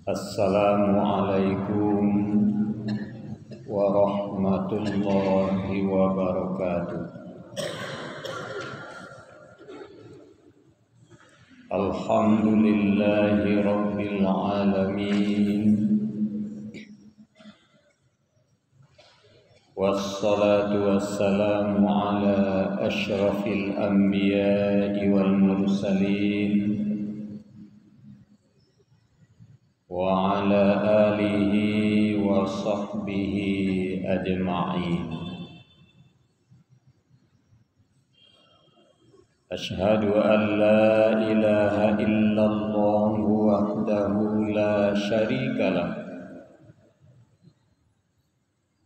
Assalamualaikum warahmatullahi wabarakatuh. Alhamdulillahi rabbil alamin. Wassalatu wassalamu ala asyrafil anbiya'i wal mursalin wa ala alihi wa sahbihi ajma'in. Ashhadu an la ilaha illallah wahdahu la syarika lah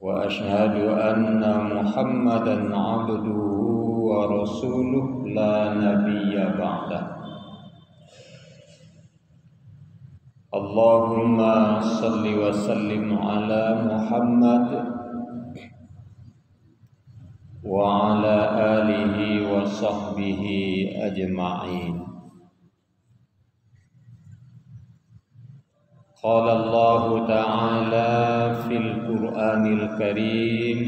wa ashhadu anna Muhammadan abduhu wa rasuluh la nabiyya ba'dah. Allahumma salli wa sallim ala Muhammad wa ala alihi wa sahbihi ajma'in. Qala Allah ta'ala fil Qur'anil Karim,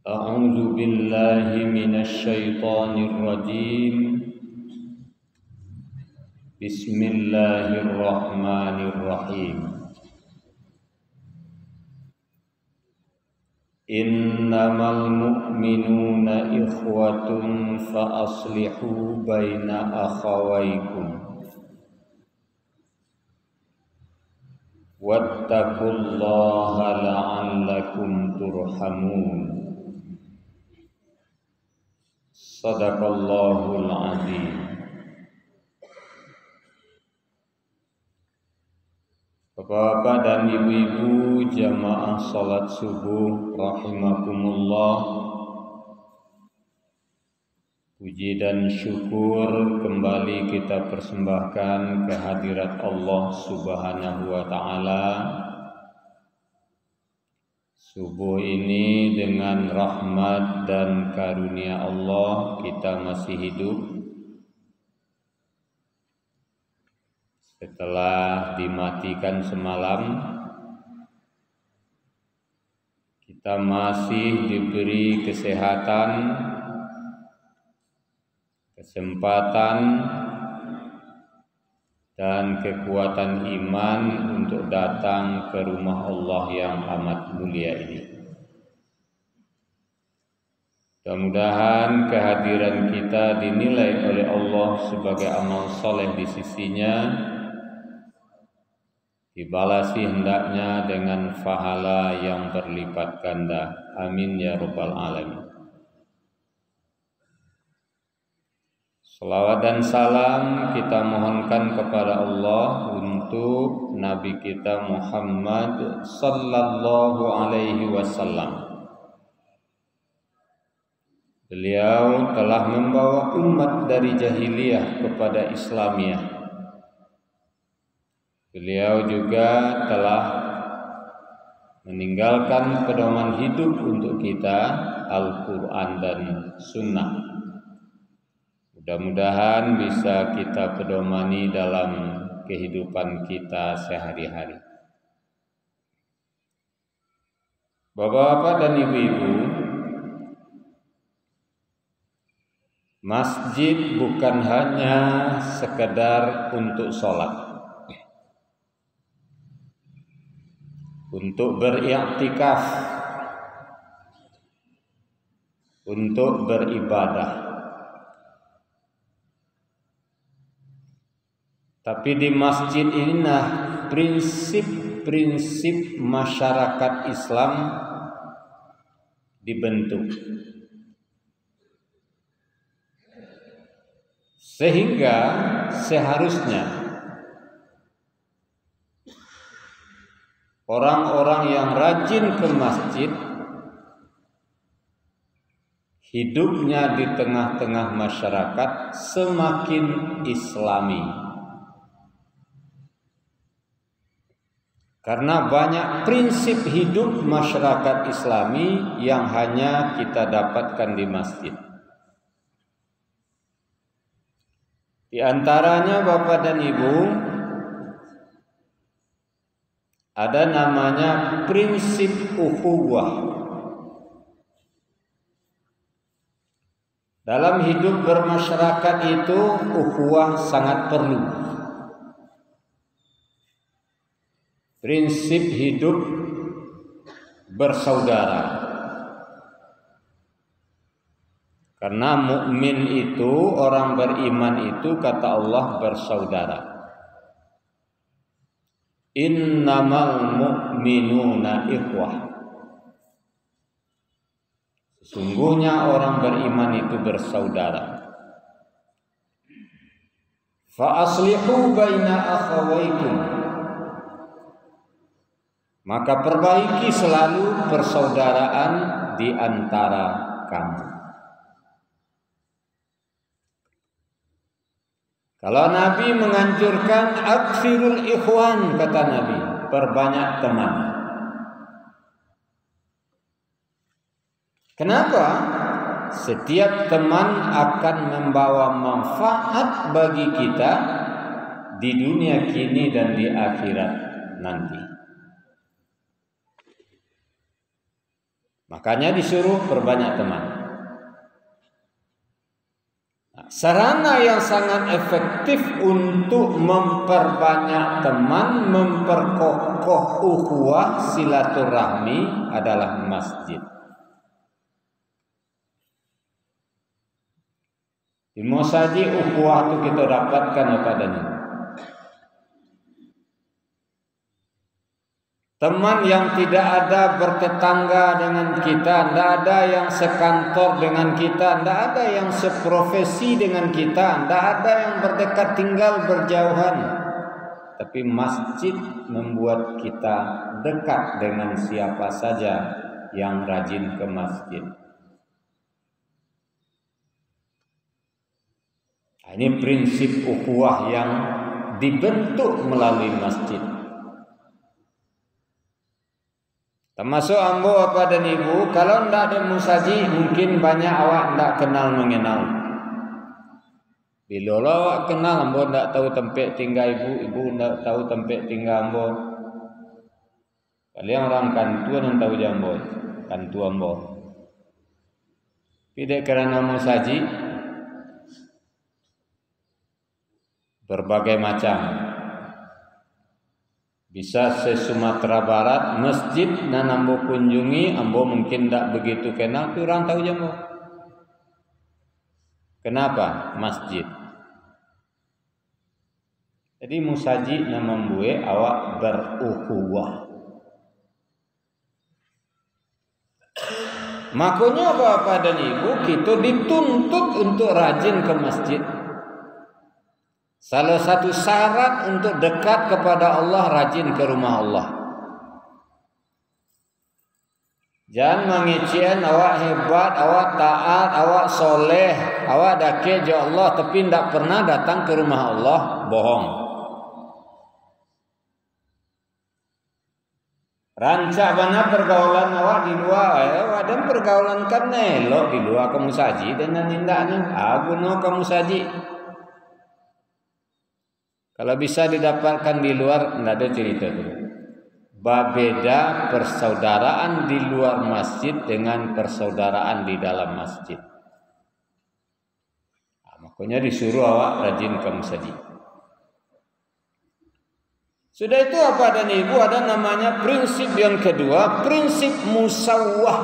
A'udzu billahi minasy syaithanir rajim. Bismillahirrahmanirrahim. Innamal mu'minuna ikhwatun fa aslihu baina akhawaykum wattaqullaha la'allakum turhamun. Shadaqallahul azim. Bapak dan ibu-ibu jamaah salat subuh rahimakumullah, puji dan syukur kembali kita persembahkan kehadirat Allah Subhanahu wa ta'ala. Subuh ini dengan rahmat dan karunia Allah kita masih hidup setelah dimatikan semalam. Kita masih diberi kesehatan, kesempatan, dan kekuatan iman untuk datang ke rumah Allah yang amat mulia ini. Mudah-mudahan kehadiran kita dinilai oleh Allah sebagai amal soleh di sisinya, dibalasi hendaknya dengan pahala yang berlipat ganda. Amin ya rabbal alamin. Salawat dan salam kita mohonkan kepada Allah untuk Nabi kita Muhammad sallallahu alaihi wasallam. Beliau telah membawa umat dari jahiliyah kepada Islamiyah. Beliau juga telah meninggalkan pedoman hidup untuk kita, Al-Quran dan Sunnah. Mudah-mudahan bisa kita pedomani dalam kehidupan kita sehari-hari. Bapak-bapak dan ibu-ibu, masjid bukan hanya sekedar untuk sholat, untuk beriktikaf, untuk beribadah. Tapi di masjid inilah prinsip-prinsip masyarakat Islam dibentuk. Sehingga seharusnya orang-orang yang rajin ke masjid, hidupnya di tengah-tengah masyarakat semakin islami. Karena banyak prinsip hidup masyarakat Islami yang hanya kita dapatkan di masjid. Di antaranya Bapak dan Ibu, ada namanya prinsip ukhuwah. Dalam hidup bermasyarakat itu ukhuwah sangat perlu. Prinsip hidup bersaudara. Karena mukmin itu, orang beriman itu, kata Allah, bersaudara. Innamal mu'minuna ikhwah. Sesungguhnya orang beriman itu bersaudara. Fa aslihu baina akhawaykum. Maka perbaiki selalu persaudaraan di antara kamu. Kalau Nabi menganjurkan aktsirul ikhwan, kata Nabi, perbanyak teman. Kenapa? Setiap teman akan membawa manfaat bagi kita di dunia kini dan di akhirat nanti. Makanya disuruh perbanyak teman. Sarana yang sangat efektif untuk memperbanyak teman, memperkokoh ukhuwah silaturahmi adalah masjid. Di masjid ukhuwah itu kita dapatkan apa adanya. Teman yang tidak ada bertetangga dengan kita, tidak ada yang sekantor dengan kita, tidak ada yang seprofesi dengan kita, tidak ada yang berdekat tinggal berjauhan. Tapi masjid membuat kita dekat dengan siapa saja yang rajin ke masjid. Ini prinsip ukhuwah yang dibentuk melalui masjid. Termasuk ambo Bapak dan Ibu, kalau tidak ada musaji, mungkin banyak awak tidak kenal mengenal. Bila awak kenal, ambo tidak tahu tempat tinggal ibu, ibu tidak tahu tempat tinggal ambo. Kalian orang kantua yang tahu jambo, kantua ambo. Tidak kerana musaji, berbagai macam. Bisa se-Sumatera Barat, masjid nan ambo kunjungi, ambo mungkin tak begitu kenal, tapi orang tahu jambo. Kenapa? Masjid. Jadi musaji nan membuat awak berukhuwah. Makanya Bapak dan Ibu, kita dituntut untuk rajin ke masjid. Salah satu syarat untuk dekat kepada Allah, rajin ke rumah Allah. Jangan mengecian awak hebat, awak taat, awak soleh, awak dakil je Allah, tapi tidak pernah datang ke rumah Allah. Bohong. Rancak mana pergaulan awak di luar, awak dan pergaulan kan elok di luar kamu saji dengan indahnya. Aku no kamu saji. Kalau bisa didapatkan di luar, tidak ada cerita dulu. Beda persaudaraan di luar masjid dengan persaudaraan di dalam masjid. Nah, makanya disuruh awak rajin ke masjid. Sudah itu apa dan Ibu, ada namanya prinsip yang kedua, prinsip musawwah.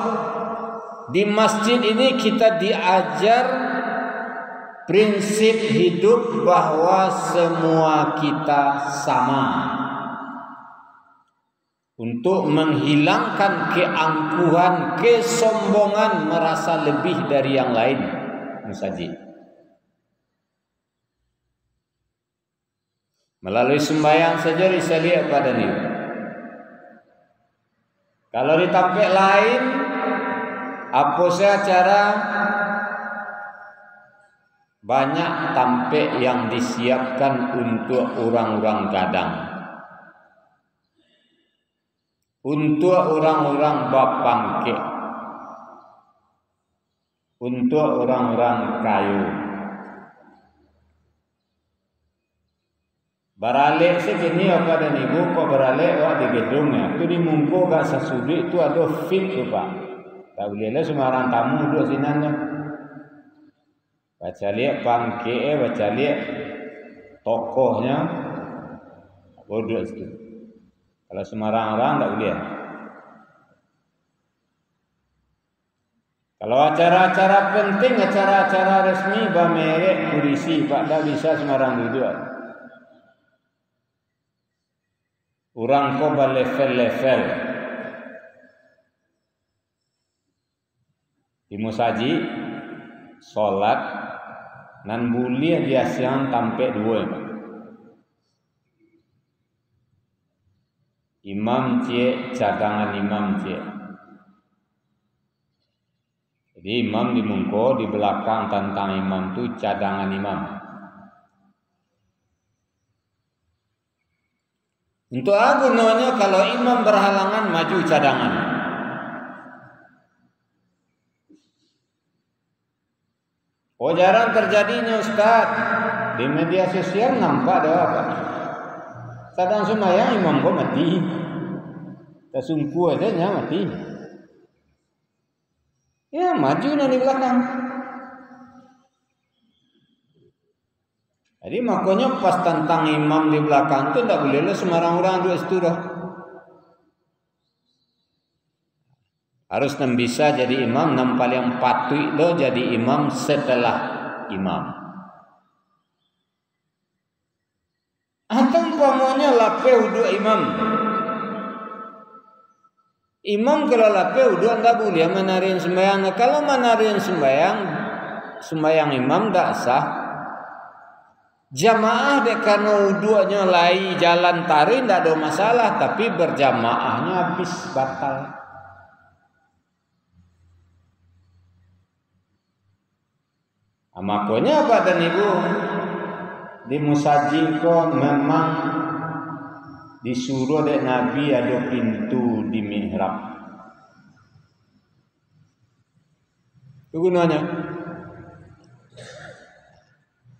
Di masjid ini kita diajar prinsip hidup bahwa semua kita sama. Untuk menghilangkan keangkuhan, kesombongan, merasa lebih dari yang lain. Musajid. Melalui sembahyang saja bisa lihat pada ini. Kalau di tempat lain, apa saja cara banyak tampek yang disiapkan untuk orang-orang gadang, untuk orang-orang bapangke, untuk orang-orang kayu. Baralik segini apa dan ibu kok baralik wak di gedungnya. Itu di mungko gak sesudi itu ada fit tu pak. Tak boleh lah sembarang tamu duduk sinanya. Baca lihat pangke, baca lihat tokohnya. Duduk situ. Kalau sembarang orang tak boleh. Kalau acara-acara penting, acara-acara resmi, bamerek kurisi pak tak bisa sembarang duduk. Orang ko berlevel-level di musaji solat nan boleh biasa sampai 2 imam cek cadangan imam cek. Jadi imam di mungko di belakang tentang imam tu cadangan imam. Untuk apa gunanya kalau imam berhalangan maju cadangan? Oh jarang terjadinya Ustaz. Di media sosial nampak ada apa? Sedang sembahyang imam kok mati. Tersungku aja mati. Ya maju di belakang. Jadi makanya pas tentang imam di belakang tu tak boleh lah sembarang orang duduk situ dah. Harus bisa jadi imam, nam paling patut lo jadi imam setelah imam. Atau umpamanya lapeh duduk imam. Imam kalau lapeh duduk tak boleh menarin sembahyang. Kalau menarin sembahyang imam tak sah. Jamaah dek karena uduanya lai jalan tarik tidak ada masalah, tapi berjamaahnya habis batal. Makanya apa dan ibu di musaji kok memang disuruh dek Nabi ada pintu di mihrab. Itu gunanya.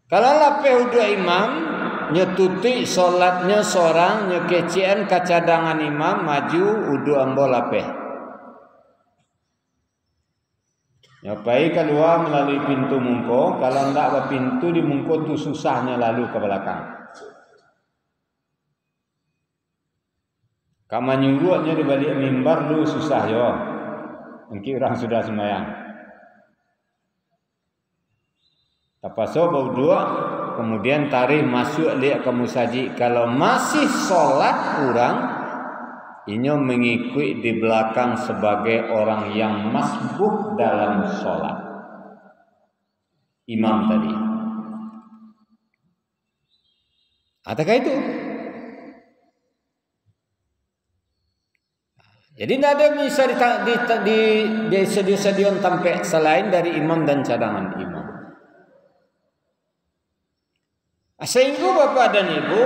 Kalau lapeh udah imam, nyetuti solatnya seorang, nyekecian kacadangan imam, maju udah ambo lapeh. Nyapai keluar melalui pintu mungko, kalau ndak ada pintu di mungko tu susahnya lalu ke belakang. Kamu nyuruhnya di balik mimbar lu susah yo. Mungkin orang sudah sembahyang. Tapaso bau dua, kemudian tarik masuk lihat ke musaji. Kalau masih solat orang, ini mengikut di belakang sebagai orang yang masbuk dalam solat. Imam tadi. Adakah itu? Jadi tidak ada bisa di stadion sampai selain dari imam dan cadangan imam. Sehingga Bapak dan Ibu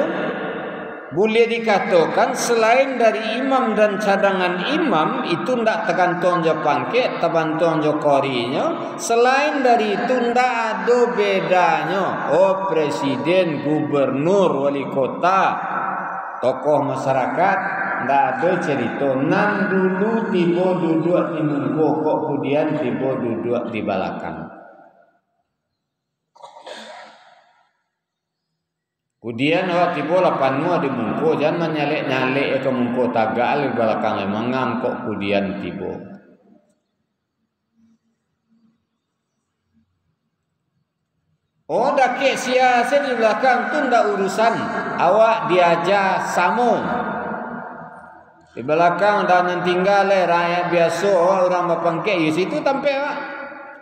boleh dikatakan selain dari imam dan cadangan imam itu tidak tergantung jo pangkat, tergantung jo korinya. Selain dari itu tidak ada bedanya. Oh presiden, gubernur, wali kota, tokoh masyarakat, tidak ada cerita. Nan dulu tiba duduk di mungko, kok kemudian tiba duduk di belakang. Kemudian awak tiba lapan mua di mungko, jangan menyalek-nyalek ke mungko tagak di belakang mengam kok kemudian tiba. Oh dakik siasat di belakang tu ndak urusan, awak diajar samo. Di belakang dan tinggal rakyat biasa orang bapangkek di situ tampai awak.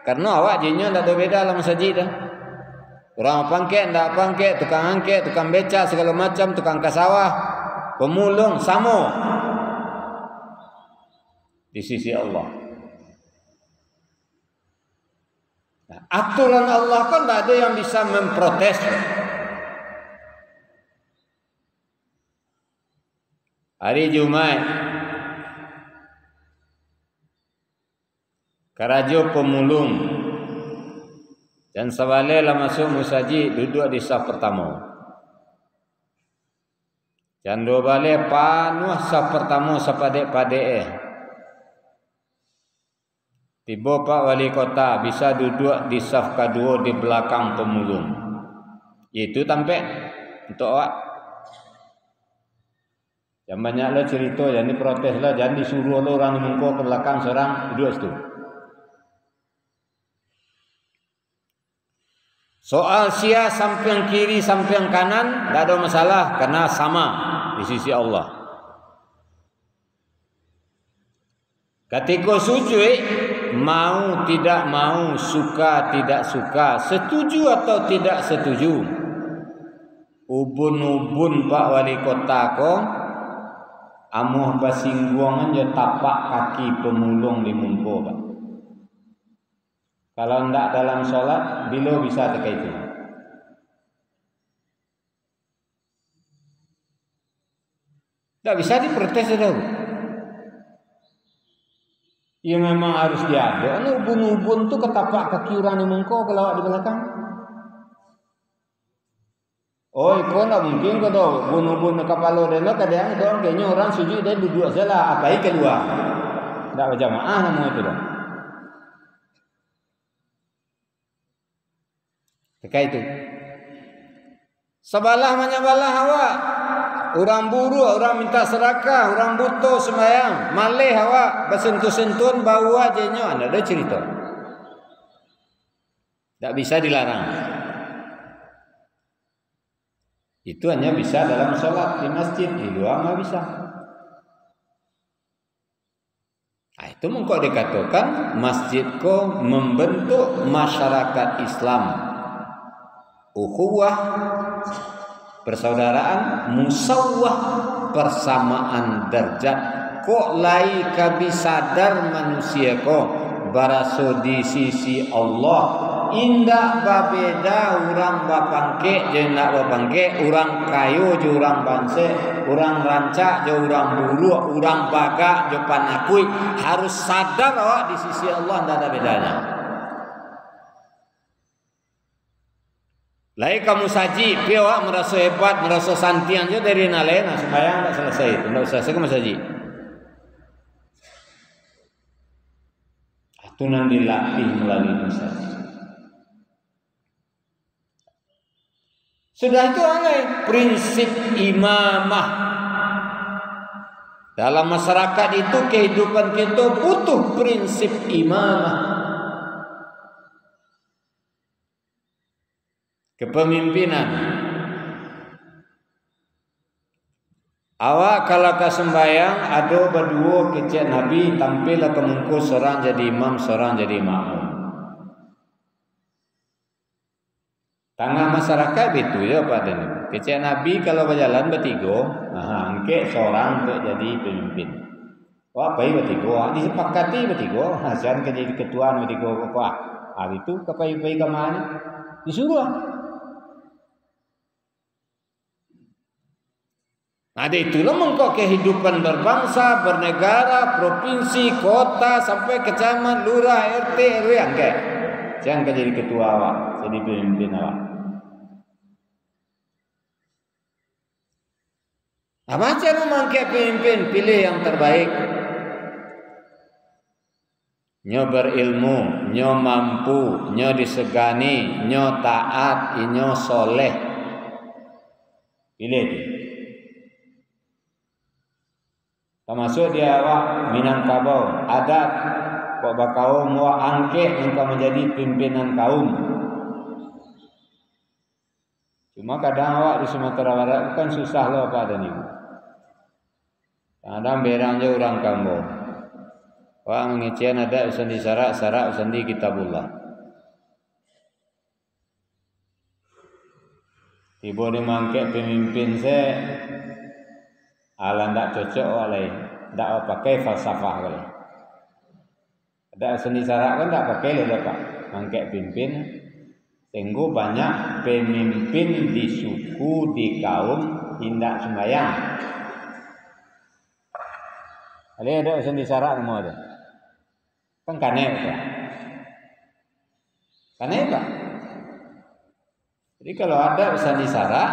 Karena awak jinya ndak ada beda dalam masjid dah. Orang pangkek, ndak pangkek, tukang angkek, tukang beca, segala macam, tukang kasawah, pemulung, samo di sisi Allah. Nah, aturan Allah kan tidak ada yang bisa memprotes. Hari Jumat, karajo pemulung. Dan sebalik lah masuk musaji duduk di saf pertama. Jando balik panuh saf pertama sapadek-padek Tiba Pak Wali Kota bisa duduk di saf kedua di belakang pemulung. Itu tampek untuk awak. Yang banyak lah cerita, jangan diprotes lah, jangan disuruh lah orang mengko ke belakang seorang duduk situ. Soal sia samping kiri samping kanan tak ada masalah karena sama di sisi Allah. Ketika sujud, mau tidak mau, suka tidak suka, setuju atau tidak setuju, ubun-ubun Pak Wali Kota ko amuh basingguangan je tapak kaki pemulung di mungko Pak. Kalau ndak dalam sholat, bila bisa teka itu? Tak bisa diprotes dahulu. Ya memang harus diada. Ubun-ubun tu ketapak kaki orang di mungko kalau di belakang. Oh, kau nak mungkin kau tahu ubun-ubun kepala dia nak kadang orang kayaknya orang sujud dia duduk saja, apai keluar. Tak berjamaah namanya itu dah. Teka itu. Sebalah menyebalah awak. Orang buru, orang minta serakah, orang butuh sembahyang, malih awak bersentuh-sentuh bau aja ada cerita. Tak bisa dilarang. Itu hanya bisa dalam sholat di masjid, di luar nggak bisa. Nah, itu mengkau dikatakan masjid ko membentuk masyarakat Islam. Ukhuwah, persaudaraan, musawwah, persamaan derajat. Kok lai kabi sadar manusia ko baraso di sisi Allah indah babeda orang bapangke je nak bapangke, orang kayu je orang banse, orang rancak je orang bulu, orang baga je panakui. Harus sadar awak di sisi Allah tidak ada bedanya. Lai kamu saji, piawak merasa hebat, merasa santian je dari nalai, nah sembahyang tak selesai itu, tak selesai kamu saji. Itu nanti dilatih melalui saji. Sudah itu aneh prinsip imamah dalam masyarakat itu kehidupan kita butuh prinsip imamah. Kepemimpinan. Awak kalau ke sembahyang ada berdua kecil Nabi tampil ke mungku seorang jadi imam, seorang jadi makmum. Tengah masyarakat itu ya Pak Dan. Kecil Nabi kalau berjalan bertiga, angke seorang untuk jadi pemimpin. Wah, baik bertiga, disepakati bertiga, jangan jadi ketua bertiga apa. Hari itu kepai-pai kemana? Disuruh. Nah, itulah mengkok kehidupan berbangsa, bernegara, provinsi, kota, sampai kecamatan, lurah, RT, RW, angke. Jangan jadi ketua awak, jadi pemimpin awak. Apa cara mengangkat pemimpin? Pilih yang terbaik. Nyo berilmu, nyo mampu, nyo disegani, nyo taat, nyo soleh. Pilih itu. Termasuk dia awak Minangkabau, adat kok bakau mau angket engkau menjadi pimpinan kaum. Cuma kadang awak di Sumatera Barat kan susah loh apa dan ibu. Kadang berangnya orang kampung. Awak mengician ada usan di sarak usan di kitabullah. Tiba di mangket pemimpin saya. Alam tak cocok oleh, tak pakai falsafah oleh. Ada seni syarat kan tak pakai le Pak. Mangkek pimpin, tenggo banyak pemimpin di suku di kaum tindak sembahyang. Ada seni syarat semua ada. Kan kane Pak. Kane Pak. Jadi kalau ada seni syarat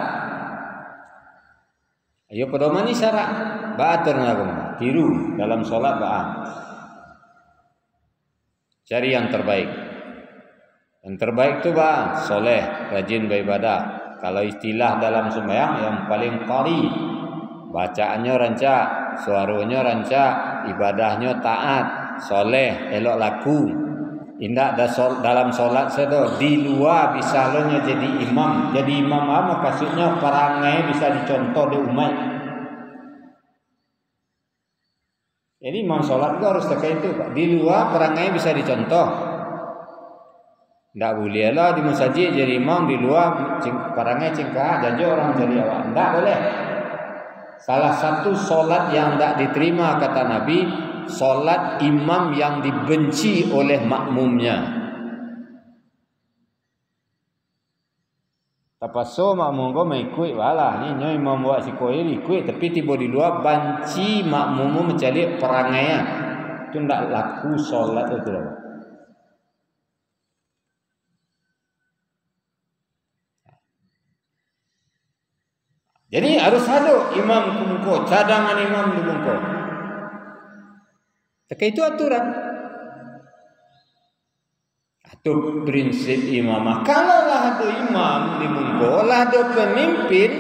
Ayo pedoman ni syarat. Ba'atur nakum. Tiru dalam solat ba'ah. Cari yang terbaik. Yang terbaik tu ba'ah. Soleh, rajin beribadah. Kalau istilah dalam sembahyang yang paling qari. Bacaannya rancak, suaranya rancak, ibadahnya taat, soleh, elok laku. Indah dalam solat sedo di luar bisa lo jadi imam. Jadi imam apa maksudnya perangai bisa dicontoh di umat. Jadi imam solat itu harus terkait itu Pak. Di luar perangai bisa dicontoh. Tidak boleh lah di masjid jadi imam, di luar perangai cingkah janji orang jadi awak. Tidak boleh. Salah satu solat yang tidak diterima kata Nabi, solat imam yang dibenci oleh makmumnya. Tapaso makmum kau mengikut walah ni nyoy imam buat si koi ikut tapi tiba di luar banci makmummu mencari perangainya. Itu ndak laku solat itu lah. Jadi harus ada imam kumko, cadangan imam di kumko. Itu aturan. Itu prinsip imamah. Kalaulah ada imam di kumko, lah ada pemimpin,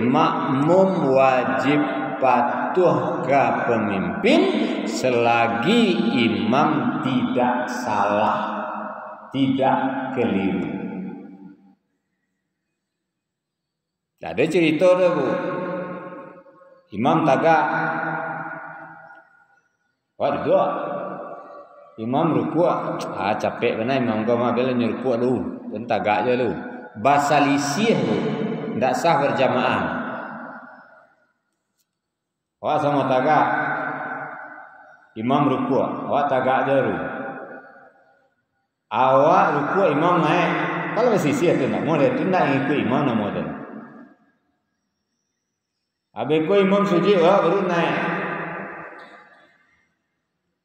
makmum wajib patuh ke pemimpin selagi imam tidak salah, tidak keliru. Tak ada cerita tu bu. Imam tagak. Wah dua. Imam rukuk. Capek benar imam kau mah bela nyurukuk lu. Dan tagak je lu. Bahasa lisih lu. Tak sah berjamaah. Wah sama tagak. Imam rukuk. Awak tagak je lu. Awak rukuk imam naik. Kalau bersisih tu nak model tu nak ikut imam nak model. Habis ko imam sujud baru naik.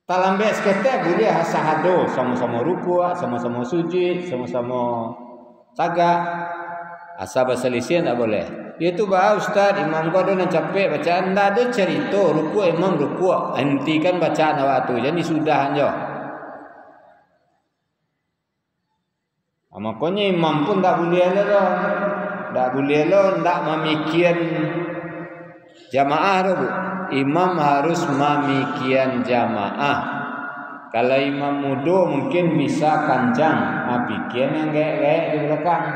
Tak lambat seketik boleh sahado sama-sama rukuk, sama-sama sujud, sama-sama tagak. Asal berselisih tak boleh. Dia tu bah ustaz imam kau dah nak capek bacaan tak ada cerita rukuk imam rukuk. Hentikan bacaan awak tu. Jadi sudah aja. Makanya imam pun tak boleh lah. Tak boleh lah tak memikir jamaah tu bu. Imam harus memikian jamaah. Kalau imam muda mungkin bisa kanjang, bikin yang gek-gek di belakang.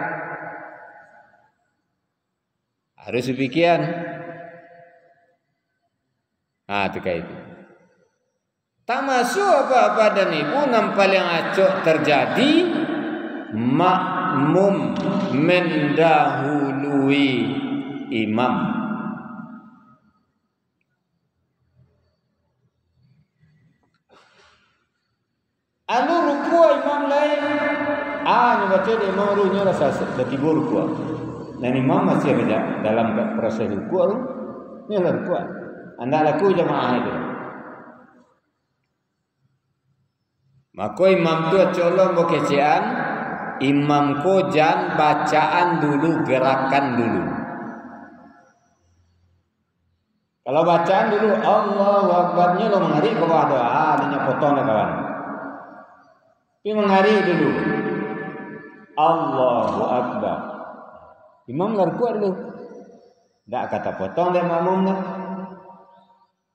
Harus demikian. Terkait itu. Tak masuk apa-apa dan ibu nampak yang acok terjadi makmum mendahului imam. Anu rukuk imam lain. Ni baca dia imam runya rasa dah tiba rukuk. Dan imam masih ada dalam proses rukuk tu. Ni lah rukuk. Anda laku jamaah itu. Maka imam tu colong bokecian. Imam ko jan bacaan dulu, gerakan dulu. Kalau bacaan dulu Allahu Akbar-nya lo menghari ke bawah doa, adanya potong dah kawan. Tapi menghari dulu. Allahu Akbar. Imam rukuk dulu. Tak kata potong dia makmum dah.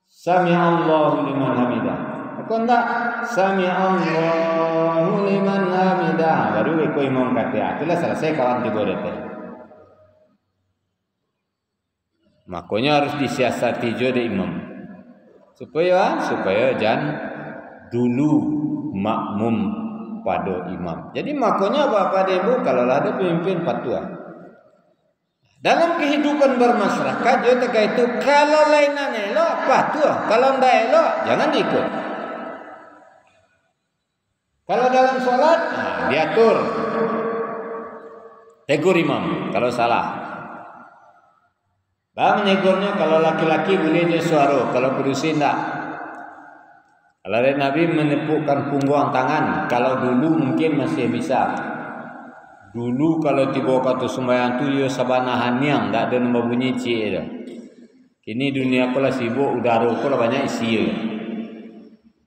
Sami'allahu liman hamidah. Aku tak Sami'allahu liman hamidah. Baru ikut imam kata. Itulah selesai kawan tiba dia. Makanya harus disiasati juga imam. Supaya jangan dulu makmum pada imam. Jadi makanya Bapak Ibu kalau ada pemimpin patuh. Dalam kehidupan bermasyarakat juga terkait itu kalau lainan elok patuh, kalau tidak elok jangan ikut. Kalau dalam solat diatur. Tegur imam kalau salah. Menegurnya kalau laki-laki boleh dia suara, kalau kudusin tak. Kalau Nabi menepukkan punggung tangan, kalau dulu mungkin masih bisa. Dulu kalau tiba kata sembahyang tu dia sabanahan yang tak ada nombor bunyi cik dah. Ini dunia kula sibuk, udara kula banyak isi.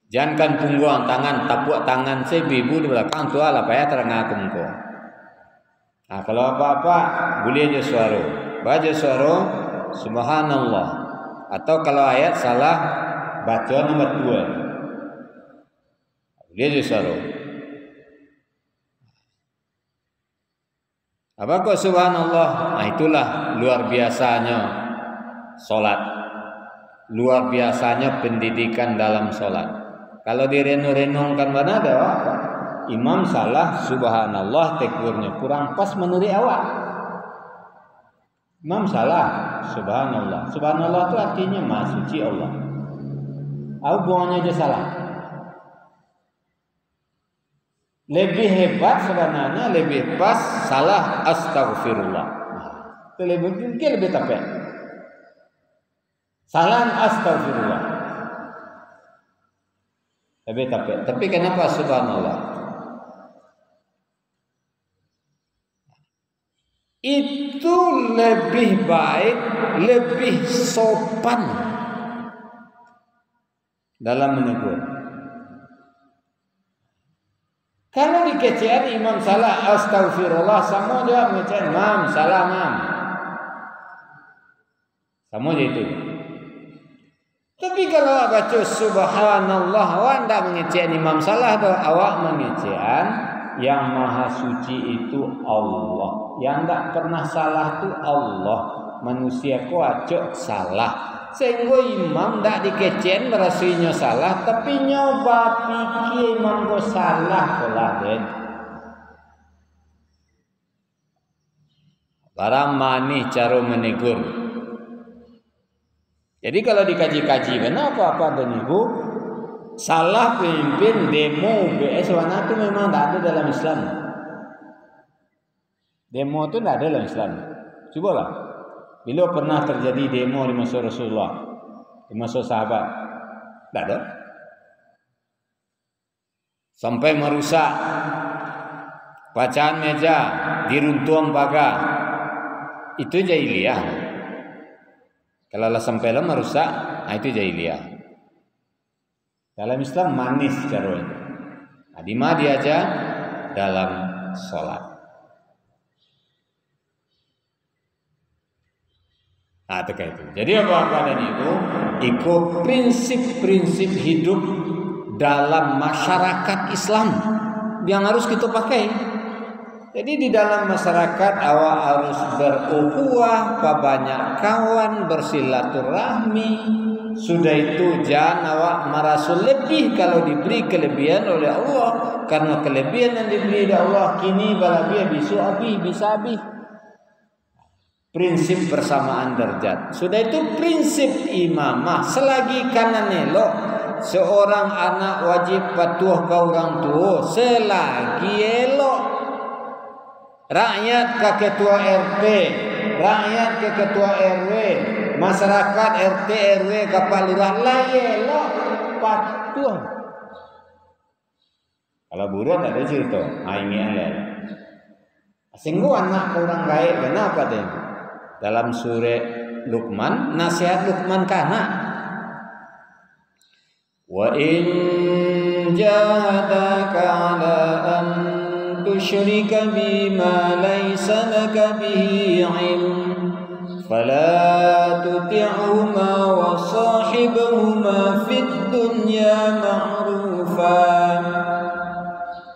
Jangan kan pungguang tangan, tapuk tangan saya bibu di belakang tu lah payah terangkum ko. Nah, kalau apa-apa boleh aja suara. Baca suara subhanallah. Atau kalau ayat salah baca nomor 2. Boleh aja suara. Apa kok subhanallah? Nah, itulah luar biasanya solat, luar biasanya pendidikan dalam solat. Kalau direnung-renungkan mana ada apa? Imam salah subhanallah tekbirnya kurang pas menurut awak. Imam salah subhanallah. Subhanallah itu artinya maha suci Allah. Aku buangnya aja salah. Lebih hebat sebenarnya lebih pas salah astagfirullah. Itu lebih tepat. Salam astagfirullah. Tapi kenapa subhanallah? Itu lebih baik, lebih sopan dalam menegur. Kalau dikecewakan imam salah astagfirullah, sama dia mengecewakan mam salah mam. Sama dia itu. Tapi kalau awak baca subhanallah, awak tidak mengecewakan imam salah, awak mengecewakan yang maha suci itu Allah. Yang tidak pernah salah itu Allah. Manusia ku acok salah. Sehingga imam tidak dikecewakan berasanya salah, tapi nyoba pikir imam ku salah pula den. Barang manis cara menegur. Jadi kalau dikaji-kaji, kenapa apa dan ibu salah pemimpin demo BS warna itu memang tidak ada dalam Islam. Demo itu tidak ada dalam Islam. Cobalah, bila pernah terjadi demo di masa Rasulullah, di masa sahabat, tidak ada. Sampai merusak bacaan meja, diruntuang pagar, itu jahiliyah. Kalau lah sampai lah merusak, nah itu jahiliyah. Dalam Islam manis caranya. Nah, di mana dia aja dalam sholat. Nah, terkait itu. Jadi apa-apa dan itu prinsip-prinsip hidup dalam masyarakat Islam yang harus kita pakai. Jadi di dalam masyarakat awak harus berukhuwah, banyak kawan, bersilaturahmi. Sudah itu jangan awak merasa lebih kalau diberi kelebihan oleh Allah, karena kelebihan yang diberi oleh Allah kini balabia bisa habis. Prinsip persamaan derajat. Sudah itu prinsip imamah. Selagi kanan elok, seorang anak wajib patuh ke orang tua selagi elok. Rakyat ke ketua RT, rakyat ke ketua RW, masyarakat RT RW kapal lurah elok patuh. Kalau buruan ada cerita, ini alel. Singgu anak orang baik, kenapa deh? Dalam surah Luqman, nasihat Luqman ke anak. Wa in jahadaka ala an tusyrika bima laysa laka bihi ilm fala tuti'huma wa sahibhuma fid dunya ma'rufa.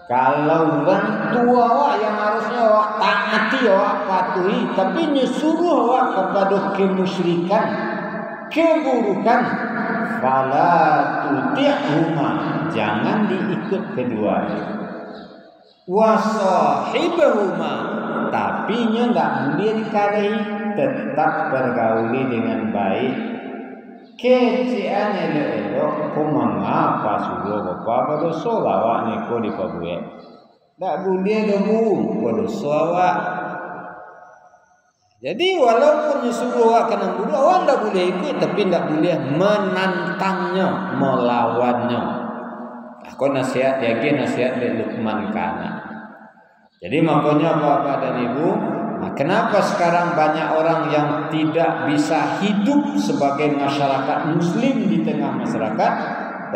Kalau orang tua awak yang harusnya awak taati, awak patuhi, tapi nyuruh awak kepada kemusyrikan, keburukan, fala tuti'huma, jangan diikut keduanya. Wasahibahuma, tapi nya enggak boleh dikarahi, tetap bergauli dengan baik. Kecian elok-elok, kau mengapa suruh bapa pada solawat ni kau dipabuat. Tak boleh demu pada solawat. Jadi walaupun disuruh awak kena bunuh, awak tak boleh ikut, tapi tak boleh menantangnya, melawannya. Aku nasihat lagi nasihat dari Luqman kana. Jadi makanya bapak dan ibu Nah, kenapa sekarang banyak orang yang tidak bisa hidup sebagai masyarakat muslim di tengah masyarakat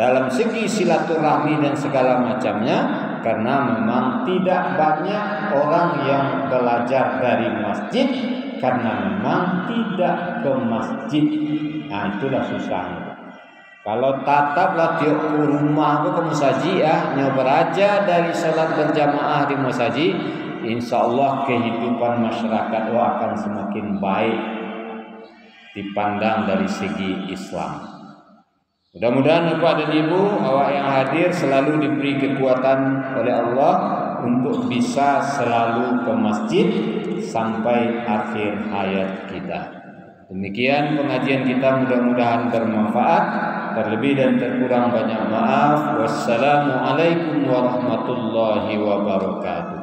dalam segi silaturahmi dan segala macamnya? Karena memang tidak banyak orang yang belajar dari masjid, karena memang tidak ke masjid. Nah, itulah susahnya. Kalau tataplah tiap rumah ke musaji ya, nyoba aja dari salat berjamaah di musaji, insya Allah kehidupan masyarakat akan semakin baik dipandang dari segi Islam. Mudah-mudahan Bapak dan Ibu, awak yang hadir selalu diberi kekuatan oleh Allah untuk bisa selalu ke masjid sampai akhir hayat kita. Demikian pengajian kita, mudah-mudahan bermanfaat. Terlebih dan terkurang banyak maaf. Wassalamualaikum warahmatullahi wabarakatuh.